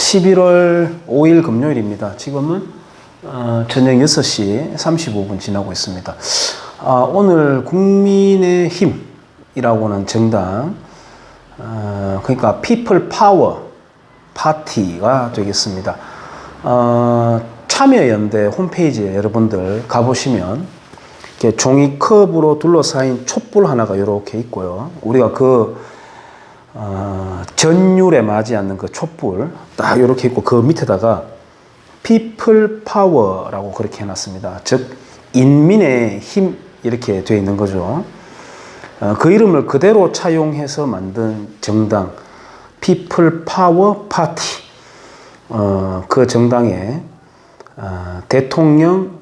11월 5일 금요일입니다. 지금은 저녁 6시 35분 지나고 있습니다. 오늘 국민의힘이라고는 정당, 그러니까 피플 파워 파티가 되겠습니다. 참여연대 홈페이지에 여러분들 가보시면 이렇게 종이컵으로 둘러싸인 촛불 하나가 이렇게 있고요. 우리가 전율에 맞지 않는 그 촛불 딱 이렇게 있고, 그 밑에다가 피플 파워라고 그렇게 해놨습니다. 즉 인민의 힘 이렇게 되어 있는 거죠. 그 이름을 그대로 차용해서 만든 정당 피플 파워 파티, 그 정당의 대통령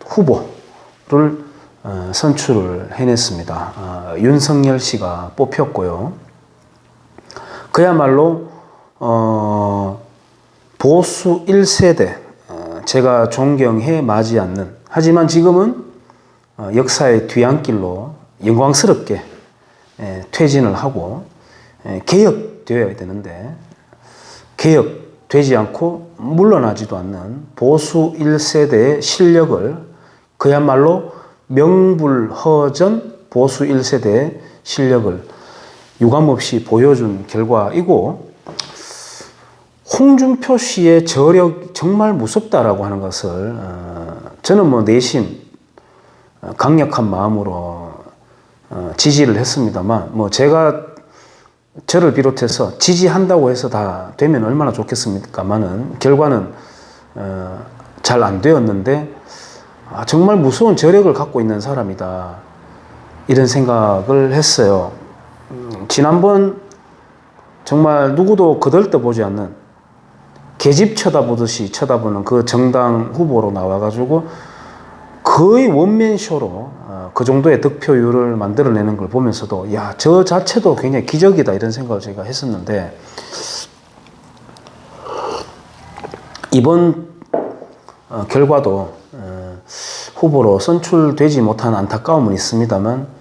후보를 선출을 해냈습니다. 윤석열 씨가 뽑혔고요. 그야말로 보수 1세대, 제가 존경해 마지 않는, 하지만 지금은 역사의 뒤안길로 영광스럽게 퇴진을 하고 개혁되어야 되는데 개혁되지 않고 물러나지도 않는 보수 1세대의 실력을, 그야말로 명불허전 보수 1세대의 실력을 유감없이 보여준 결과이고, 홍준표 씨의 저력 정말 무섭다라고 하는 것을 저는 내심 강력한 마음으로 지지를 했습니다만, 제가 저를 비롯해서 지지한다고 해서 다 되면 얼마나 좋겠습니까만은 결과는 잘 안 되었는데, 정말 무서운 저력을 갖고 있는 사람이다, 이런 생각을 했어요. 지난번 정말 누구도 거들떠보지 않는, 계집 쳐다보듯이 쳐다보는 그 정당 후보로 나와가지고 거의 원맨쇼로 그 정도의 득표율을 만들어내는 걸 보면서도 저 자체도 굉장히 기적이다, 이런 생각을 제가 했었는데, 이번 결과도 후보로 선출되지 못한 안타까움은 있습니다만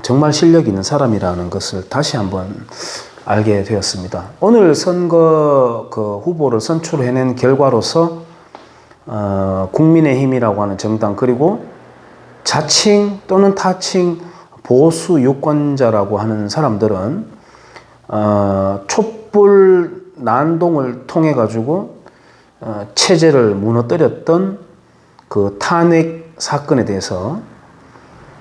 정말 실력 있는 사람이라는 것을 다시 한번 알게 되었습니다. 오늘 선거 후보를 선출해낸 결과로서 국민의힘이라고 하는 정당, 그리고 자칭 또는 타칭 보수 유권자라고 하는 사람들은 촛불 난동을 통해 가지고 체제를 무너뜨렸던 그 탄핵 사건에 대해서,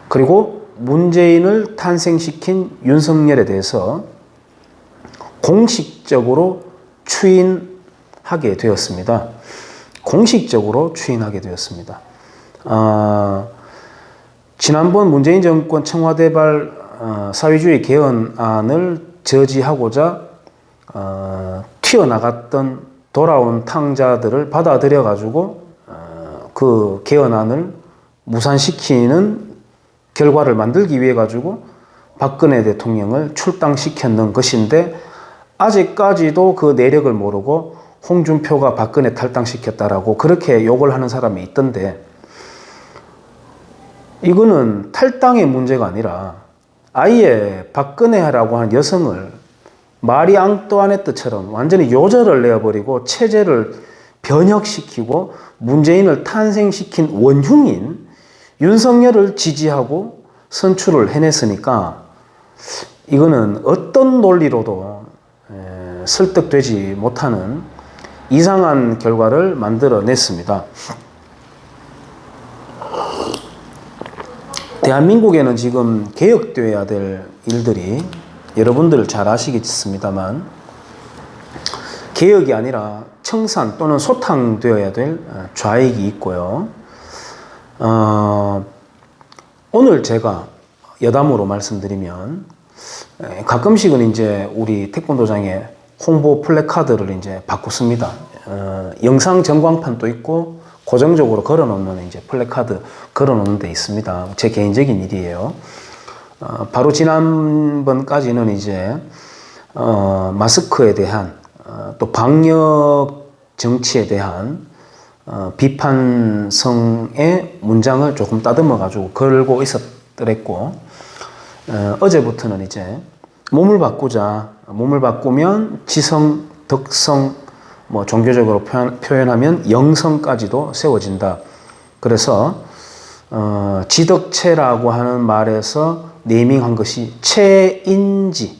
그리고 문재인을 탄생시킨 윤석열에 대해서 공식적으로 추인하게 되었습니다. 공식적으로 추인하게 되었습니다. 지난번 문재인 정권 청와대발 사회주의 개헌안을 저지하고자 튀어나갔던 돌아온 탕자들을 받아들여 가지고 그 개헌안을 무산시키는 결과를 만들기 위해 가지고 박근혜 대통령을 출당시켰는 것인데, 아직까지도 그 내력을 모르고 홍준표가 박근혜 탈당시켰다라고 그렇게 욕을 하는 사람이 있던데, 이거는 탈당의 문제가 아니라 아예 박근혜라고 하는 여성을 마리 앙뚜아네트처럼 완전히 요절을 내어버리고 체제를 변혁시키고 문재인을 탄생시킨 원흉인 윤석열을 지지하고 선출을 해냈으니까, 이거는 어떤 논리로도 설득되지 못하는 이상한 결과를 만들어냈습니다. 대한민국에는 지금 개혁되어야 될 일들이, 여러분들 잘 아시겠습니다만, 개혁이 아니라 청산 또는 소탕되어야 될 좌익이 있고요. 오늘 제가 여담으로 말씀드리면, 가끔씩은 이제 우리 태권도장에 홍보 플래카드를 이제 바꿨습니다. 영상 전광판도 있고 고정적으로 걸어놓는 이제 플래카드 걸어놓는 데 있습니다. 제 개인적인 일이에요. 바로 지난번까지는 이제 마스크에 대한 또 방역 정치에 대한 비판성의 문장을 조금 따듬어 가지고 걸고 있었더랬고, 어제부터는 이제 몸을 바꾸자, 몸을 바꾸면 지성, 덕성, 뭐 종교적으로 표현하면 영성까지도 세워진다. 그래서 지덕체라고 하는 말에서 네이밍한 것이 체인지,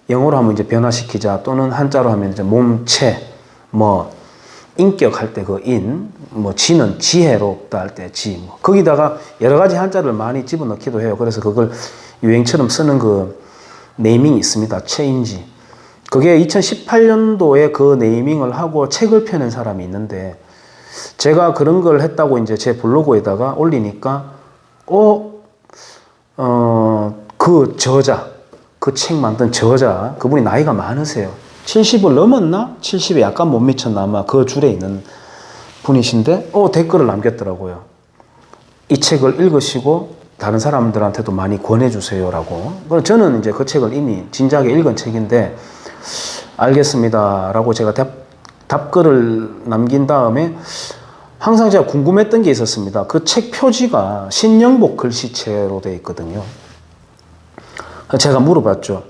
영어로 하면 이제 변화시키자, 또는 한자로 하면 이제 몸체, 뭐 인격 할 때 그 인, 뭐 지는 지혜롭다 할 때 지, 뭐 거기다가 여러 가지 한자를 많이 집어넣기도 해요. 그래서 그걸 유행처럼 쓰는 그 네이밍이 있습니다. 체인지. 그게 2018년도에 그 네이밍을 하고 책을 펴낸 사람이 있는데, 제가 그런 걸 했다고 이제 제 블로그에다가 올리니까, 그 저자, 그 책 만든 저자, 그분이 나이가 많으세요. 70을 넘었나? 70에 약간 못 미쳤나? 아마 그 줄에 있는 분이신데, 댓글을 남겼더라고요. 이 책을 읽으시고 다른 사람들한테도 많이 권해주세요라고. 저는 이제 그 책을 이미 진작에 읽은 책인데, 알겠습니다 라고 제가 답글을 남긴 다음에, 항상 제가 궁금했던 게 있었습니다. 그 책 표지가 신영복 글씨체로 되어 있거든요. 제가 물어봤죠.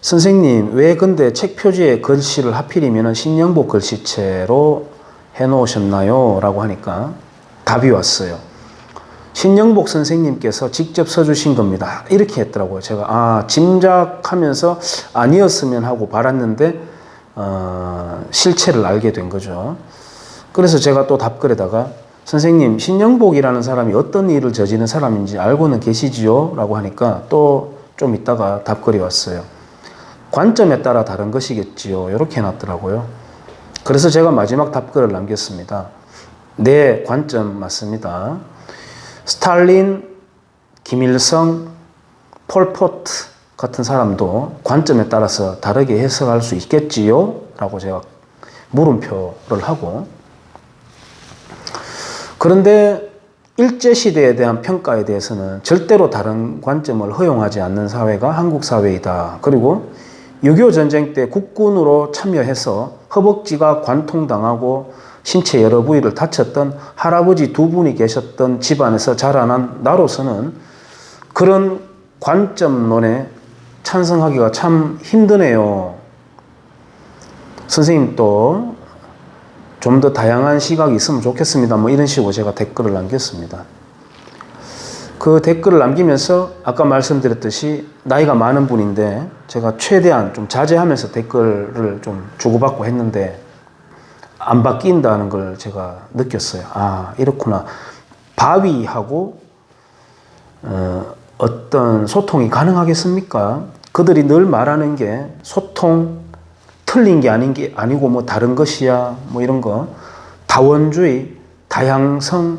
선생님, 왜 근데 책 표지에 글씨를 하필이면 신영복 글씨체로 해놓으셨나요? 라고 하니까 답이 왔어요. 신영복 선생님께서 직접 써주신 겁니다. 이렇게 했더라고요. 제가 짐작하면서 아니었으면 하고 바랐는데 실체를 알게 된 거죠. 그래서 제가 또 답글에다가, 선생님, 신영복이라는 사람이 어떤 일을 저지른 사람인지 알고는 계시지요? 라고 하니까 또 좀 있다가 답글이 왔어요. 관점에 따라 다른 것이겠지요. 이렇게 해놨더라고요. 그래서 제가 마지막 답글을 남겼습니다. 네, 관점 맞습니다. 스탈린, 김일성, 폴포트 같은 사람도 관점에 따라서 다르게 해석할 수 있겠지요? 라고 제가 물음표를 하고, 그런데 일제시대에 대한 평가에 대해서는 절대로 다른 관점을 허용하지 않는 사회가 한국 사회이다. 그리고 6.25 전쟁 때 국군으로 참여해서 허벅지가 관통당하고 신체 여러 부위를 다쳤던 할아버지 두 분이 계셨던 집안에서 자라난 나로서는 그런 관점론에 찬성하기가 참 힘드네요. 선생님 또 좀 더 다양한 시각이 있으면 좋겠습니다. 뭐 이런 식으로 제가 댓글을 남겼습니다. 그 댓글을 남기면서 아까 말씀드렸듯이 나이가 많은 분인데, 제가 최대한 좀 자제하면서 댓글을 좀 주고받고 했는데 안 바뀐다는 걸 제가 느꼈어요. 이렇구나. 바위하고 어떤 소통이 가능하겠습니까? 그들이 늘 말하는 게 소통, 틀린 게 아니고 뭐 다른 것이야, 뭐 이런 거, 다원주의, 다양성,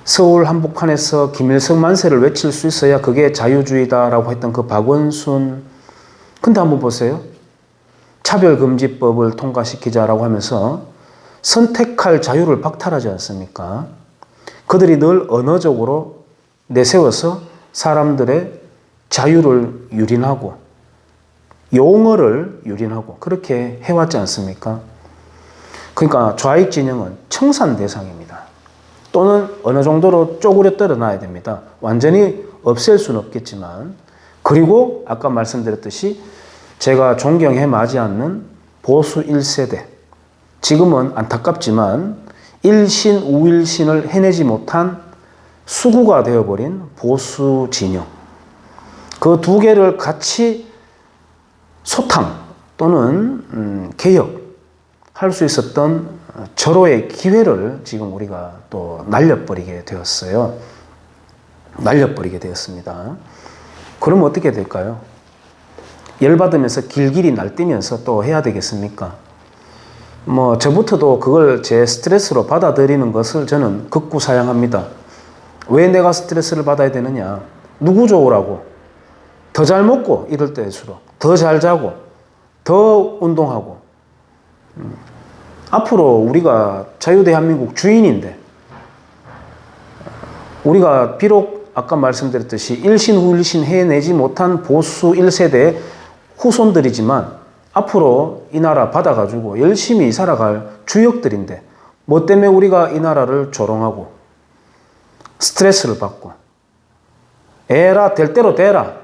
서울 한복판에서 김일성 만세를 외칠 수 있어야 그게 자유주의다라고 했던 그 박원순. 근데 한번 보세요. 차별금지법을 통과시키자라고 하면서 선택할 자유를 박탈하지 않습니까? 그들이 늘 언어적으로 내세워서 사람들의 자유를 유린하고 용어를 유린하고 그렇게 해왔지 않습니까? 그러니까 좌익 진영은 청산 대상입니다. 또는 어느 정도로 쪼그려 떨어놔야 됩니다. 완전히 없앨 수는 없겠지만. 그리고 아까 말씀드렸듯이 제가 존경해 마지 않는 보수 1세대, 지금은 안타깝지만 일신 우일신을 해내지 못한 수구가 되어버린 보수 진영, 그 두 개를 같이 소탕 또는 개혁할 수 있었던 절호의 기회를 지금 우리가 또 날려버리게 되었어요. 날려버리게 되었습니다. 그럼 어떻게 될까요? 열받으면서 길길이 날뛰면서 또 해야 되겠습니까? 뭐 저부터도 그걸 제 스트레스로 받아들이는 것을 저는 극구사양합니다. 왜 내가 스트레스를 받아야 되느냐? 누구 좋으라고? 더 잘 먹고 이럴 때일수록 더 잘 자고 더 운동하고. 앞으로 우리가 자유대한민국 주인인데, 우리가 비록 아까 말씀드렸듯이 일신 후일신 해내지 못한 보수 1세대 후손들이지만 앞으로 이 나라 받아가지고 열심히 살아갈 주역들인데, 뭐 때문에 우리가 이 나라를 조롱하고 스트레스를 받고 에라 될 대로 되라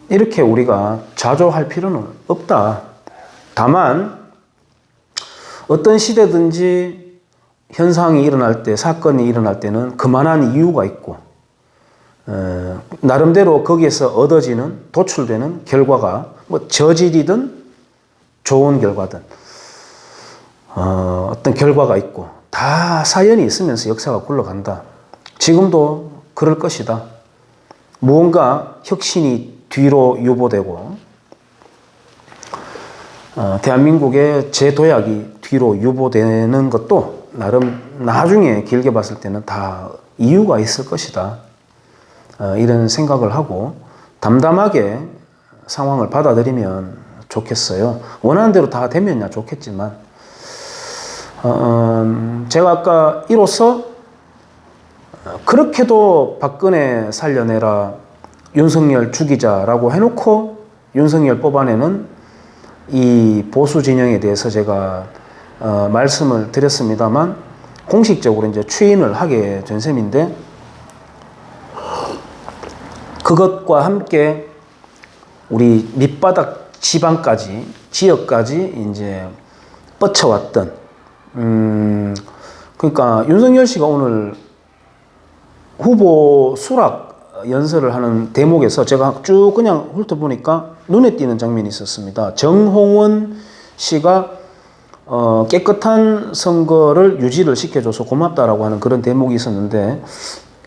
이렇게 우리가 자조할 필요는 없다. 다만 어떤 시대든지 현상이 일어날 때, 사건이 일어날 때는 그만한 이유가 있고 나름대로 거기에서 얻어지는 도출되는 결과가 뭐 저질이든 좋은 결과든 어떤 결과가 있고 다 사연이 있으면서 역사가 굴러간다. 지금도 그럴 것이다. 무언가 혁신이 뒤로 유보되고 대한민국의 재도약이 뒤로 유보되는 것도 나름 나중에 길게 봤을 때는 다 이유가 있을 것이다. 이런 생각을 하고 담담하게 상황을 받아들이면 좋겠어요. 원하는 대로 다 되면야 좋겠지만 제가 아까 이로써 그렇게도 박근혜 살려내라, 윤석열 죽이자라고 해놓고 윤석열 뽑아내는 이 보수 진영에 대해서 제가 말씀을 드렸습니다만 공식적으로 이제 추인을 하게 된 셈인데 그것과 함께 우리 밑바닥 지방까지 지역까지 이제 뻗쳐왔던 그러니까 윤석열 씨가 오늘 후보 수락 연설을 하는 대목에서 제가 쭉 그냥 훑어보니까 눈에 띄는 장면이 있었습니다. 정홍원 씨가 깨끗한 선거를 유지를 시켜줘서 고맙다라고 하는 그런 대목이 있었는데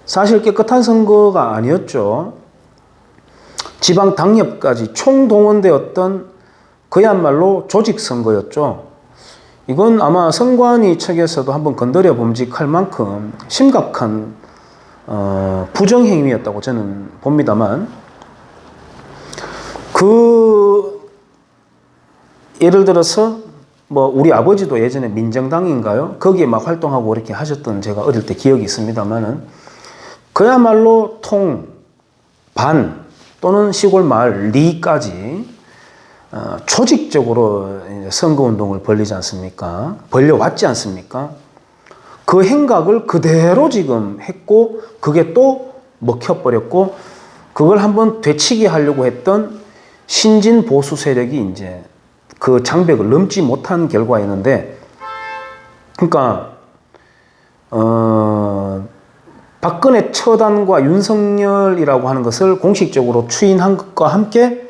사실 깨끗한 선거가 아니었죠. 지방 당협까지 총동원되었던 그야말로 조직 선거였죠. 이건 아마 선관위 측에서도 한번 건드려 봄직할 만큼 심각한 부정행위였다고 저는 봅니다만 예를 들어서 뭐 우리 아버지도 예전에 민정당인가요? 거기에 막 활동하고 이렇게 하셨던 제가 어릴 때 기억이 있습니다만은 그야말로 반 또는 시골 마을 리까지 조직적으로 선거운동을 벌리지 않습니까? 벌려왔지 않습니까? 그 행각을 그대로 지금 했고 그게 또 먹혀버렸고 그걸 한번 되치게 하려고 했던 신진 보수 세력이 이제 그 장벽을 넘지 못한 결과였는데 그러니까 박근혜 처단과 윤석열이라고 하는 것을 공식적으로 추인한 것과 함께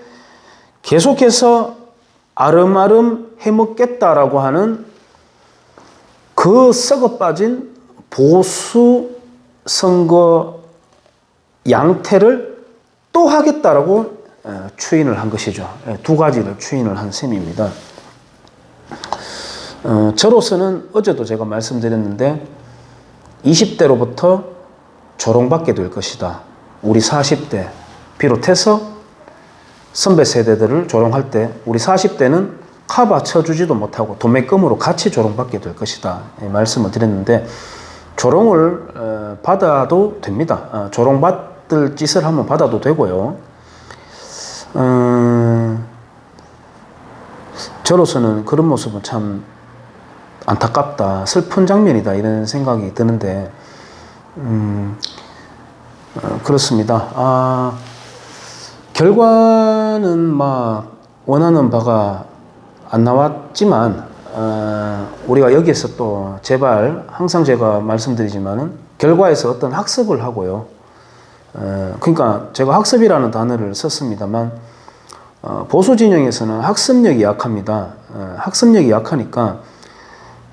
계속해서 아름아름 해먹겠다라고 하는 그 썩어빠진 보수 선거 양태를 또 하겠다라고 추인을 한 것이죠. 두 가지를 추인을 한 셈입니다. 저로서는 어제도 제가 말씀드렸는데 20대로부터 조롱받게 될 것이다. 우리 40대 비롯해서 선배 세대들을 조롱할 때 우리 40대는 카바 쳐주지도 못하고 도매금으로 같이 조롱받게 될 것이다. 말씀을 드렸는데 조롱을 받아도 됩니다. 조롱받을 짓을 하면 받아도 되고요. 저로서는 그런 모습은 참 안타깝다, 슬픈 장면이다 이런 생각이 드는데 그렇습니다. 결과는 막 원하는 바가 안 나왔지만 우리가 여기에서 또 제발 항상 제가 말씀드리지만은 결과에서 어떤 학습을 하고요. 그러니까 제가 학습이라는 단어를 썼습니다만 보수 진영에서는 학습력이 약합니다. 학습력이 약하니까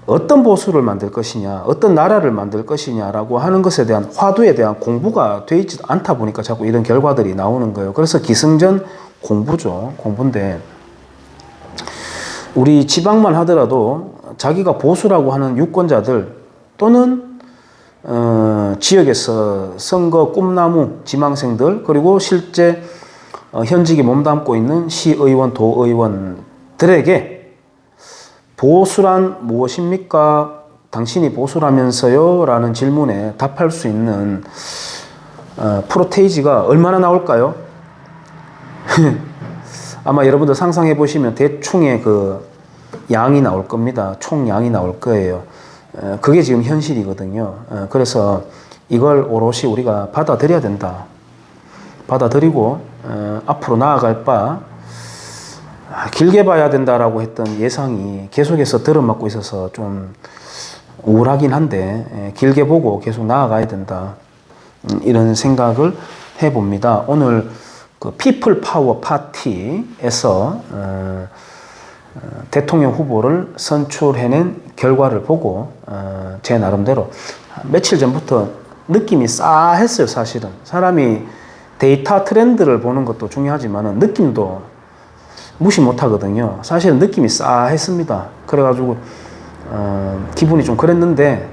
어떤 보수를 만들 것이냐, 어떤 나라를 만들 것이냐라고 하는 것에 대한 화두에 대한 공부가 되어 있지 않다 보니까 자꾸 이런 결과들이 나오는 거예요. 그래서 기승전 공부죠. 공부인데 우리 지방만 하더라도 자기가 보수라고 하는 유권자들 또는 지역에서 선거 꿈나무 지망생들 그리고 실제 현직에 몸담고 있는 시의원, 도의원들에게 보수란 무엇입니까? 당신이 보수라면서요? 라는 질문에 답할 수 있는 프로테이지가 얼마나 나올까요? 아마 여러분들 상상해 보시면 대충의 그 양이 나올 겁니다. 총양이 나올 거예요. 그게 지금 현실이거든요. 그래서 이걸 오롯이 우리가 받아들여야 된다. 받아들이고 앞으로 나아갈 바 길게 봐야 된다라고 했던 예상이 계속해서 들어맞고 있어서 좀 우울하긴 한데 길게 보고 계속 나아가야 된다. 이런 생각을 해봅니다. 오늘 그 피플 파워 파티에서 대통령 후보를 선출해낸 결과를 보고 제 나름대로 며칠 전부터 느낌이 싸했어요. 사실은 사람이 데이터 트렌드를 보는 것도 중요하지만 느낌도 무시 못하거든요. 사실은 느낌이 싸했습니다. 그래가지고 기분이 좀 그랬는데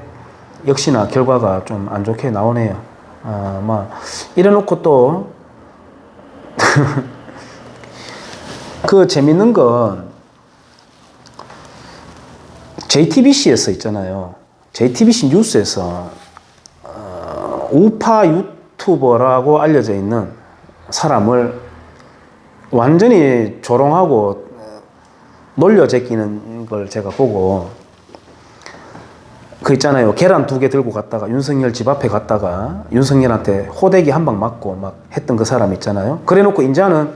역시나 결과가 좀 안 좋게 나오네요. 이래놓고 또 그 재밌는 건 JTBC에서 있잖아요. JTBC 뉴스에서 우파 유튜버라고 알려져 있는 사람을 완전히 조롱하고 놀려 제끼는 걸 제가 보고 그 있잖아요. 계란 2개 들고 갔다가 윤석열 집 앞에 갔다가 윤석열한테 호되기 한 방 맞고 막 했던 그 사람 있잖아요. 그래 놓고 인자는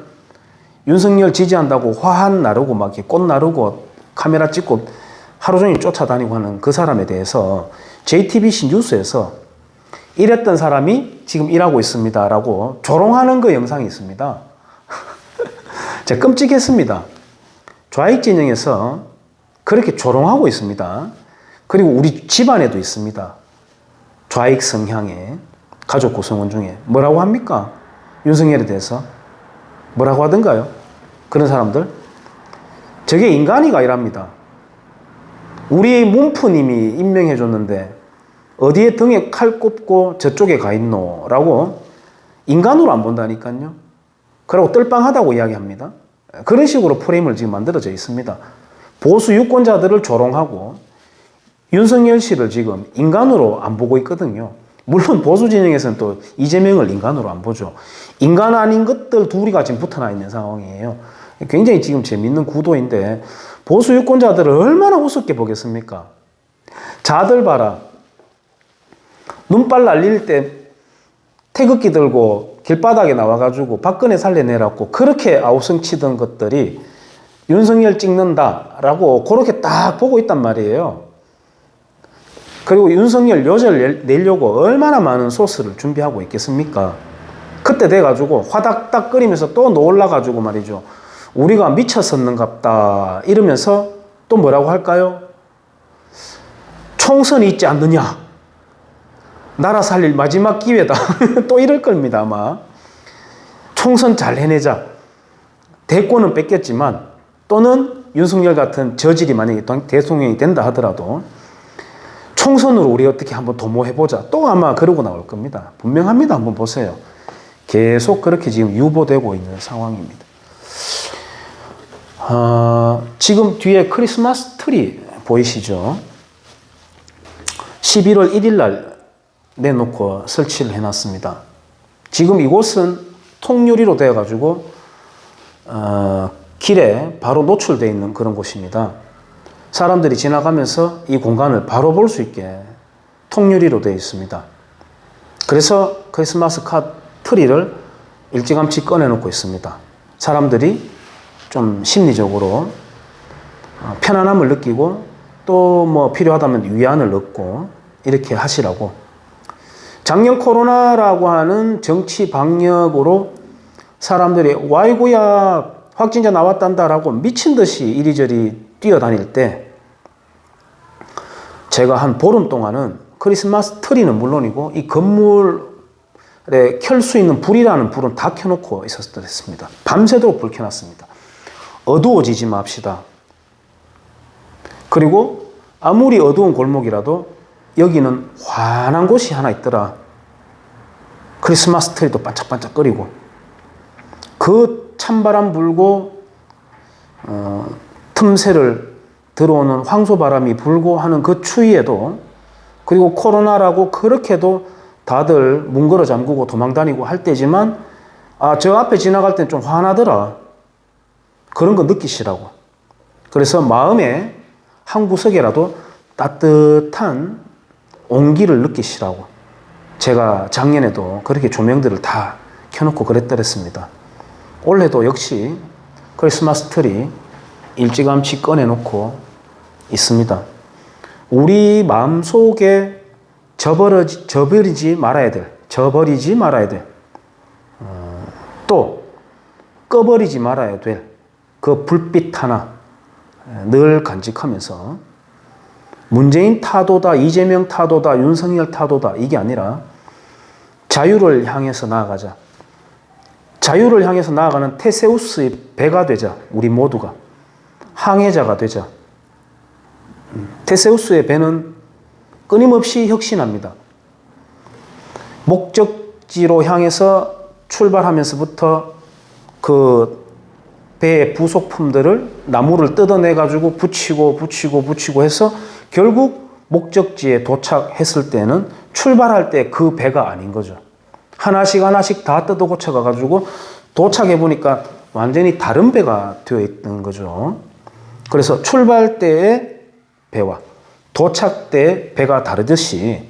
윤석열 지지한다고 화한 나르고 막 꽃 나르고 카메라 찍고 하루 종일 쫓아다니고 하는 그 사람에 대해서 JTBC 뉴스에서 이랬던 사람이 지금 일하고 있습니다 라고 조롱하는 그 영상이 있습니다. 제가 끔찍했습니다. 좌익 진영에서 그렇게 조롱하고 있습니다. 그리고 우리 집안에도 있습니다. 좌익 성향의 가족 구성원 중에 뭐라고 합니까? 윤석열에 대해서 뭐라고 하던가요? 그런 사람들? 저게 인간이가 이랍니다. 우리 문프님이 임명해 줬는데 어디에 등에 칼 꼽고 저쪽에 가 있노? 라고 인간으로 안 본다니까요. 그러고 뜰빵하다고 이야기합니다. 그런 식으로 프레임을 지금 만들어져 있습니다. 보수 유권자들을 조롱하고 윤석열 씨를 지금 인간으로 안 보고 있거든요. 물론 보수 진영에서는 또 이재명을 인간으로 안 보죠. 인간 아닌 것들 둘이가 지금 붙어나 있는 상황이에요. 굉장히 지금 재밌는 구도인데 보수 유권자들을 얼마나 우습게 보겠습니까? 자들 봐라. 눈발 날릴 때 태극기 들고 길바닥에 나와가지고 박근혜 살려내라고 그렇게 아우성 치던 것들이 윤석열 찍는다라고 그렇게 딱 보고 있단 말이에요. 그리고 윤석열 요절 내려고 얼마나 많은 소스를 준비하고 있겠습니까? 그때 돼가지고 화닥닥 끓이면서 또 놀라가지고 말이죠. 우리가 미쳤었는갑다 이러면서 또 뭐라고 할까요? 총선이 있지 않느냐? 나라 살릴 마지막 기회다. 또 이럴 겁니다 아마. 총선 잘 해내자. 대권은 뺏겼지만 또는 윤석열 같은 저질이 만약에 대통령이 된다 하더라도 총선으로 우리 어떻게 한번 도모해보자. 또 아마 그러고 나올 겁니다. 분명합니다. 한번 보세요. 계속 그렇게 지금 유보되고 있는 상황입니다. 지금 뒤에 크리스마스 트리 보이시죠? 11월 1일 날 내놓고 설치를 해놨습니다. 지금 이곳은 통유리로 되어가지고 길에 바로 노출되어 있는 그런 곳입니다. 사람들이 지나가면서 이 공간을 바로 볼 수 있게 통유리로 되어 있습니다. 그래서 크리스마스 트리를 일찌감치 꺼내놓고 있습니다. 사람들이 좀 심리적으로 편안함을 느끼고 또 뭐 필요하다면 위안을 얻고 이렇게 하시라고. 작년 코로나라고 하는 정치 방역으로 사람들이 와이고야 확진자 나왔단다라고 미친 듯이 이리저리 뛰어다닐 때 제가 한 보름 동안은 크리스마스 트리는 물론이고 이 건물에 켤 수 있는 불이라는 불은 다 켜놓고 있었습니다. 밤새도록 불 켜놨습니다. 어두워지지 맙시다. 그리고 아무리 어두운 골목이라도 여기는 환한 곳이 하나 있더라. 크리스마스 트리도 반짝반짝거리고 그 찬바람 불고 틈새를 들어오는 황소바람이 불고 하는 그 추위에도 그리고 코로나라고 그렇게도 다들 문 걸어 잠그고 도망다니고 할 때지만 저 앞에 지나갈 땐 좀 환하더라. 그런 거 느끼시라고. 그래서 마음에 한 구석에라도 따뜻한 온기를 느끼시라고. 제가 작년에도 그렇게 조명들을 다 켜놓고 그랬더랬습니다. 올해도 역시 크리스마스 트리 일찌감치 꺼내놓고 있습니다. 우리 마음속에 저버리지 말아야 될, 또 꺼버리지 말아야 될 그 불빛 하나 늘 간직하면서 문재인 타도다, 이재명 타도다, 윤석열 타도다 이게 아니라 자유를 향해서 나아가자. 자유를 향해서 나아가는 테세우스의 배가 되자. 우리 모두가 항해자가 되자. 테세우스의 배는 끊임없이 혁신합니다. 목적지로 향해서 출발하면서부터 그 배의 부속품들을 나무를 뜯어내가지고 붙이고 해서 결국 목적지에 도착했을 때는 출발할 때 그 배가 아닌 거죠. 하나씩 다 뜯어 고쳐가가지고 도착해 보니까 완전히 다른 배가 되어 있는 거죠. 그래서 출발 때의 배와 도착 때의 배가 다르듯이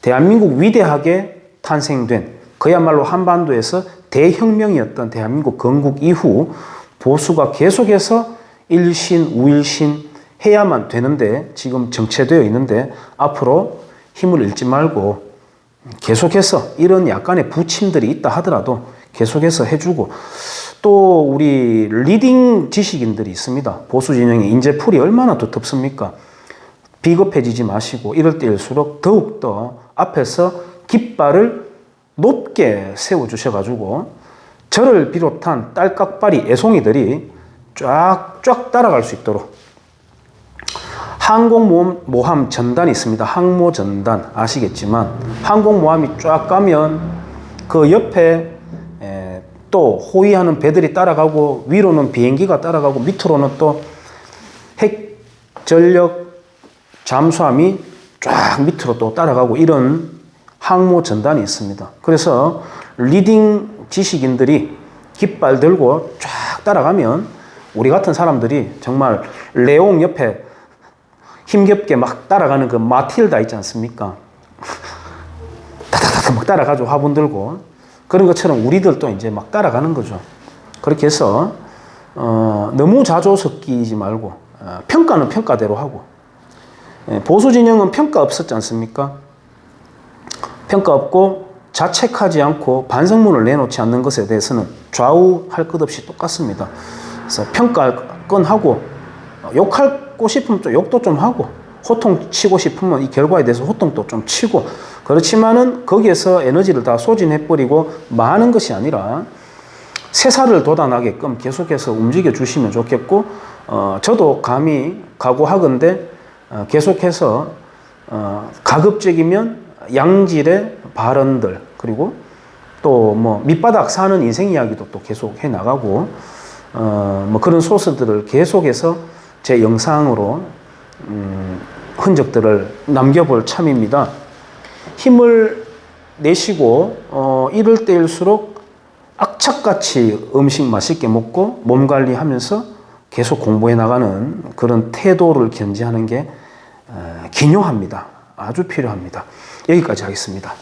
대한민국 위대하게 탄생된 그야말로 한반도에서 대혁명이었던 대한민국 건국 이후 보수가 계속해서 일신, 우일신 해야만 되는데 지금 정체되어 있는데 앞으로 힘을 잃지 말고 계속해서 이런 약간의 부침들이 있다 하더라도 계속해서 해주고 또 우리 리딩 지식인들이 있습니다. 보수 진영의 인재풀이 얼마나 두텁습니까? 비겁해지지 마시고 이럴 때일수록 더욱더 앞에서 깃발을 높게 세워주셔가지고 저를 비롯한 딸깍발이 애송이들이 쫙쫙 따라갈 수 있도록 항공모함 전단이 있습니다. 항모전단 아시겠지만 항공모함이 쫙 가면 그 옆에 또 호위하는 배들이 따라가고 위로는 비행기가 따라가고 밑으로는 또 핵전력 잠수함이 쫙 밑으로 또 따라가고 이런 항모전단이 있습니다. 그래서 리딩 지식인들이 깃발 들고 쫙 따라가면 우리 같은 사람들이 정말 레옹 옆에 힘겹게 막 따라가는 그 마틸다 있지 않습니까? 다다다다 막 따라가지고 화분 들고 그런 것처럼 우리들도 이제 막 따라가는 거죠. 그렇게 해서 너무 자조 섞이지 말고 평가는 평가대로 하고 보수 진영은 평가 없었지 않습니까? 평가 없고 자책하지 않고 반성문을 내놓지 않는 것에 대해서는 좌우할 것 없이 똑같습니다. 그래서 평가할 건 하고 욕하고 싶으면 또 욕도 좀 하고 호통 치고 싶으면 이 결과에 대해서 호통도 좀 치고 그렇지만은 거기에서 에너지를 다 소진해버리고 많은 것이 아니라 새살을 돋아나게끔 계속해서 움직여 주시면 좋겠고 저도 감히 각오하건대 계속해서 가급적이면 양질의 발언들 그리고 또 뭐 밑바닥 사는 인생 이야기도 또 계속 해 나가고 뭐 그런 소스들을 계속해서 제 영상으로 흔적들을 남겨볼 참입니다. 힘을 내시고 이럴 때일수록 악착같이 음식 맛있게 먹고 몸 관리하면서 계속 공부해 나가는 그런 태도를 견지하는 게 기묘합니다. 아주 필요합니다. 여기까지 하겠습니다.